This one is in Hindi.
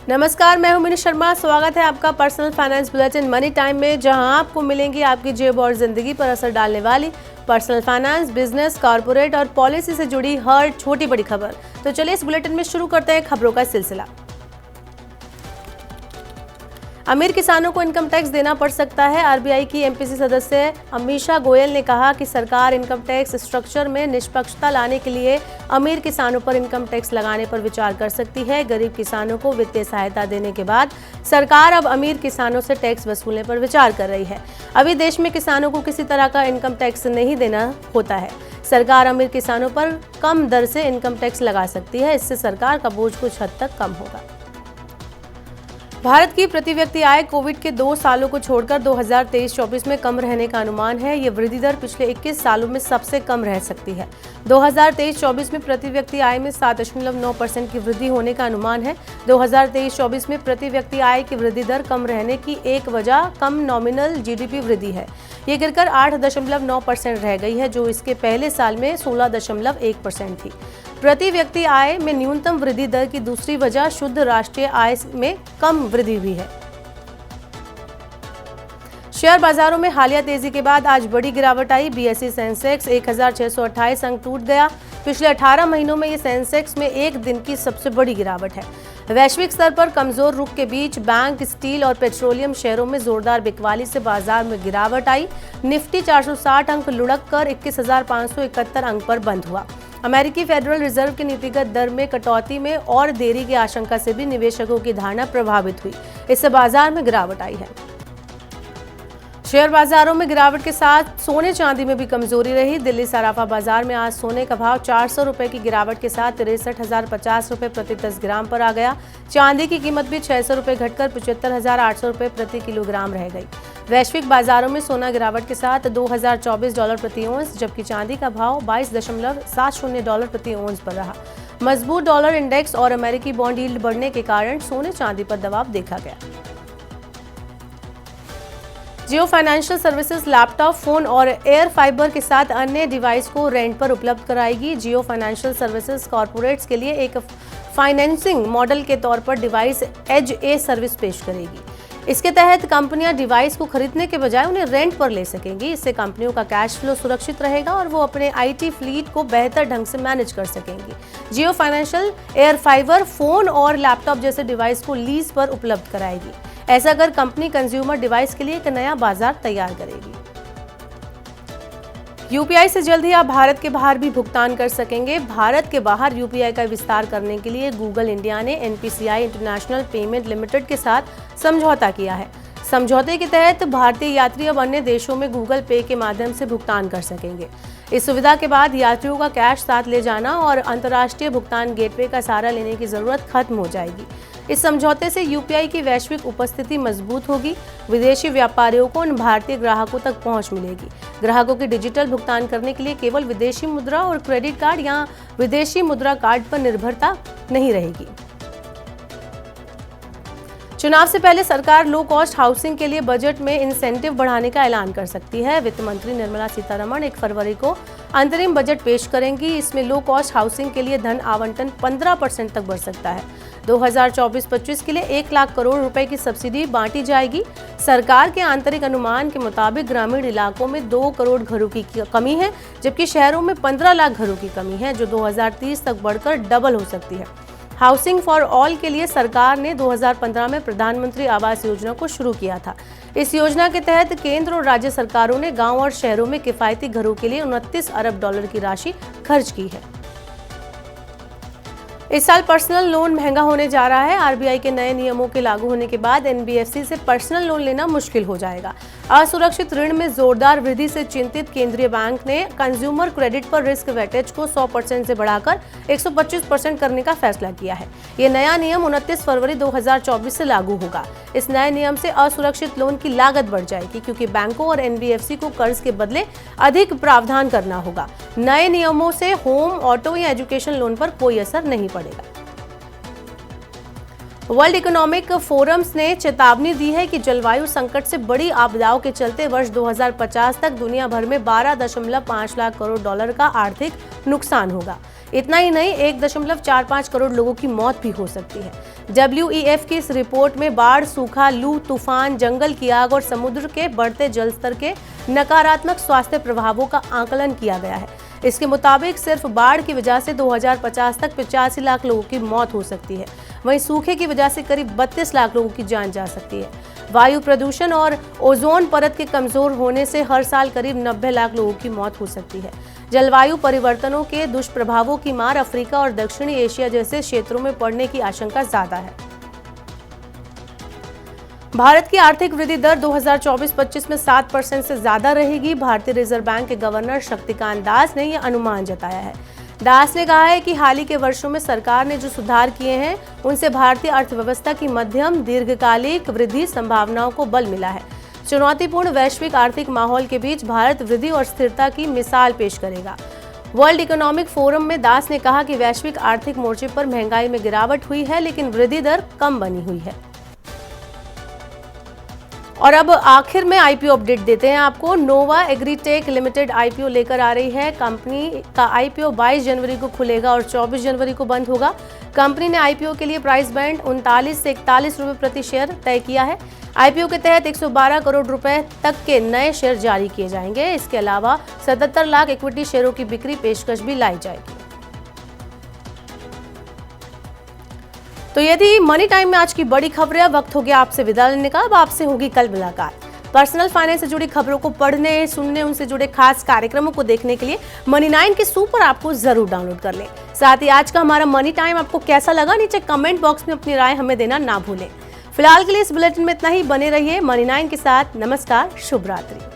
नमस्कार, मैं हूं मिनी शर्मा। स्वागत है आपका personal finance bulletin money time में, जहां आपको मिलेंगी आपकी जेब और जिंदगी पर असर डालने वाली पर्सनल फाइनेंस, बिजनेस, कॉर्पोरेट और पॉलिसी से जुड़ी हर छोटी बड़ी खबर। तो चलिए इस बुलेटिन में शुरू करते हैं खबरों का सिलसिला। अमीर किसानों को इनकम टैक्स देना पड़ सकता है। आरबीआई की एमपीसी सदस्य अमीषा गोयल ने कहा कि सरकार इनकम टैक्स स्ट्रक्चर में निष्पक्षता लाने के लिए अमीर किसानों पर इनकम टैक्स लगाने पर विचार कर सकती है। गरीब किसानों को वित्तीय सहायता देने के बाद सरकार अब अमीर किसानों से टैक्स वसूलने पर विचार कर रही है। अभी देश में किसानों को किसी तरह का इनकम टैक्स नहीं देना होता है। सरकार अमीर किसानों पर कम दर से इनकम टैक्स लगा सकती है। इससे सरकार का बोझ कुछ हद तक कम होगा। भारत की प्रति व्यक्ति आय कोविड के 2 सालों को छोड़कर 2023-24 में कम रहने का अनुमान है। ये वृद्धि दर पिछले 21 सालों में सबसे कम रह सकती है। 2023-24 में प्रति व्यक्ति आय में 7.9% की वृद्धि होने का अनुमान है। 2023-24 में प्रति व्यक्ति आय की वृद्धि दर कम रहने की एक वजह कम नॉमिनल जीडीपी वृद्धि है। ये गिरकर 8.9% रह गई है, जो इसके पहले साल में 16.1% थी। प्रति व्यक्ति आय में न्यूनतम वृद्धि दर की दूसरी वजह शुद्ध राष्ट्रीय आय में कम वृद्धि हुई है। शेयर बाजारों में हालिया तेजी के बाद आज बड़ी गिरावट आई। बीएसई सेंसेक्स 1628 अंक टूट गया। पिछले 18 महीनों में ये सेंसेक्स में एक दिन की सबसे बड़ी गिरावट है। वैश्विक स्तर पर कमजोर रुख के बीच बैंक, स्टील और पेट्रोलियम शेयरों में जोरदार बिकवाली से बाजार में गिरावट आई। निफ्टी 460 अंक लुढ़क कर 21,571 अंक पर बंद हुआ। अमेरिकी फेडरल रिजर्व की नीतिगत दर में कटौती में और देरी की आशंका से भी निवेशकों की धारणा प्रभावित हुई। इससे बाजार में गिरावट आई है। शेयर बाजारों में गिरावट के साथ सोने चांदी में भी कमजोरी रही। दिल्ली सराफा बाजार में आज सोने का भाव 400 रुपए की गिरावट के साथ 63,050 रुपए प्रति 10 ग्राम पर आ गया। चांदी की कीमत भी 600 रुपए घटकर 75,800 रुपए प्रति किलोग्राम रह गई। वैश्विक बाजारों में सोना गिरावट के साथ $2024 प्रति औंस, जबकि चांदी का भाव $22.70 प्रति औंस पर रहा। मजबूत डॉलर इंडेक्स और अमेरिकी बॉन्ड यील्ड बढ़ने के कारण सोने चांदी पर दबाव देखा गया। जियो फाइनेंशियल सर्विसेज लैपटॉप, फोन और एयर फाइबर के साथ अन्य डिवाइस को रेंट पर उपलब्ध कराएगी। जियो फाइनेंशियल सर्विसेज कॉर्पोरेट्स के लिए एक फाइनेंसिंग मॉडल के तौर पर डिवाइस एज ए सर्विस पेश करेगी। इसके तहत कंपनियां डिवाइस को खरीदने के बजाय उन्हें रेंट पर ले सकेंगी। इससे कंपनियों का कैश फ्लो सुरक्षित रहेगा और वो अपने आईटी फ्लीट को बेहतर ढंग से मैनेज कर सकेंगी। जियो फाइनेंशियल एयर फाइबर, फोन और लैपटॉप जैसे डिवाइस को लीज पर उपलब्ध कराएगी। ऐसा कर कंपनी कंज्यूमर डिवाइस के लिए एक नया बाजार तैयार करेगी। यूपीआई से जल्द ही आप भारत के बाहर भी भुगतान कर सकेंगे। भारत के बाहर यूपीआई का विस्तार करने के लिए गूगल इंडिया ने एनपीसीआई इंटरनेशनल पेमेंट लिमिटेड के साथ समझौता किया है। समझौते के तहत भारतीय यात्री अब अन्य देशों में गूगल पे के माध्यम से भुगतान कर सकेंगे। इस सुविधा के बाद यात्रियों का कैश साथ ले जाना और अंतर्राष्ट्रीय भुगतान गेटवे का सहारा लेने की जरूरत खत्म हो जाएगी। इस समझौते से यूपीआई की वैश्विक उपस्थिति मजबूत होगी। विदेशी व्यापारियों को उन भारतीय ग्राहकों तक पहुंच मिलेगी। ग्राहकों की डिजिटल भुगतान करने के लिए केवल विदेशी मुद्रा और क्रेडिट कार्ड या विदेशी मुद्रा कार्ड पर निर्भरता नहीं रहेगी। चुनाव से पहले सरकार लो कॉस्ट हाउसिंग के लिए बजट में इंसेंटिव बढ़ाने का ऐलान कर सकती है। वित्त मंत्री निर्मला सीतारमण 1 फरवरी को अंतरिम बजट पेश करेंगी। इसमें लो कॉस्ट हाउसिंग के लिए धन आवंटन 15% तक बढ़ सकता है। 2024-25 के लिए 1 लाख करोड़ रुपए की सब्सिडी बांटी जाएगी। सरकार के आंतरिक अनुमान के मुताबिक ग्रामीण इलाकों में 2 करोड़ घरों की कमी है, जबकि शहरों में 15 लाख घरों की कमी है, जो 2030 तक बढ़कर डबल हो सकती है। हाउसिंग फॉर ऑल के लिए सरकार ने 2015 में प्रधानमंत्री आवास योजना को शुरू किया था। इस योजना के तहत केंद्र और राज्य सरकारों ने गांव और शहरों में किफायती घरों के लिए $29 अरब की राशि खर्च की है। इस साल पर्सनल लोन महंगा होने जा रहा है। आरबीआई के नए नियमों के लागू होने के बाद एनबीएफसी से पर्सनल लोन लेना मुश्किल हो जाएगा। असुरक्षित ऋण में जोरदार वृद्धि से चिंतित केंद्रीय बैंक ने कंज्यूमर क्रेडिट पर रिस्क वेटेज को 100% से बढ़ाकर 125% करने का फैसला किया है। ये नया नियम 29 फरवरी 2024 से लागू होगा। इस नए नियम से असुरक्षित लोन की लागत बढ़ जाएगी, क्योंकि बैंकों और एनबीएफसी को कर्ज के बदले अधिक प्रावधान करना होगा। नए नियमों से होम, ऑटो या एजुकेशन लोन पर कोई असर नहीं पड़ेगा। वर्ल्ड इकोनॉमिक फोरम्स ने चेतावनी दी है कि जलवायु संकट से बड़ी आपदाओं के चलते वर्ष 2050 तक दुनिया भर में 12.5 लाख करोड़ डॉलर का आर्थिक नुकसान होगा। इतना ही नहीं, 1.45 करोड़ लोगों की मौत भी हो सकती है। WEF की इस रिपोर्ट में बाढ़, सूखा, लू, तूफान, जंगल की आग और समुद्र के बढ़ते जल स्तर के नकारात्मक स्वास्थ्य प्रभावों का आकलन किया गया है। इसके मुताबिक सिर्फ बाढ़ की वजह से 2050 तक 85 लाख लोगों की मौत हो सकती है। वहीं सूखे की वजह से करीब 32 लाख लोगों की जान जा सकती है। वायु प्रदूषण और ओजोन परत के कमजोर होने से हर साल करीब 90 लाख लोगों की मौत हो सकती है। जलवायु परिवर्तनों के दुष्प्रभावों की मार अफ्रीका और दक्षिणी एशिया जैसे क्षेत्रों में पड़ने की आशंका ज्यादा है। भारत की आर्थिक वृद्धि दर 2024-25 में 7% से ज्यादा रहेगी। भारतीय रिजर्व बैंक के गवर्नर शक्तिकांत दास ने यह अनुमान जताया है। दास ने कहा है कि हाल ही के वर्षों में सरकार ने जो सुधार किए हैं उनसे भारतीय अर्थव्यवस्था की मध्यम दीर्घकालिक वृद्धि संभावनाओं को बल मिला है। चुनौतीपूर्ण वैश्विक आर्थिक माहौल के बीच भारत वृद्धि और स्थिरता की मिसाल पेश करेगा। वर्ल्ड इकोनॉमिक फोरम में दास ने कहा कि वैश्विक आर्थिक मोर्चे पर महंगाई में गिरावट हुई है, लेकिन वृद्धि दर कम बनी हुई है। और अब आखिर में आईपीओ अपडेट देते हैं आपको। नोवा एग्रीटेक लिमिटेड आईपीओ लेकर आ रही है। कंपनी का आईपीओ 22 जनवरी को खुलेगा और 24 जनवरी को बंद होगा। कंपनी ने आईपीओ के लिए प्राइस बैंड 39 से 41 रुपए प्रति शेयर तय किया है। आईपीओ के तहत 112 करोड़ रुपए तक के नए शेयर जारी किए जाएंगे। इसके अलावा 77 लाख इक्विटी शेयरों की बिक्री पेशकश भी लाई जाएगी। तो ये थी मनी टाइम में आज की बड़ी खबरें। वक्त हो गया आपसे विदा लेने का। अब आपसे होगी कल मुलाकात। पर्सनल फाइनेंस से जुड़ी खबरों को पढ़ने, सुनने, उनसे जुड़े खास कार्यक्रमों को देखने के लिए मनी 9 के सुपर ऐप को जरूर डाउनलोड कर लें। साथ ही आज का हमारा मनी टाइम आपको कैसा लगा, नीचे कमेंट बॉक्स में अपनी राय हमें देना ना भूलें। फिलहाल के लिए इस बुलेटिन में इतना ही। बने रहिए मनी 9 के साथ। नमस्कार, शुभ रात्रि।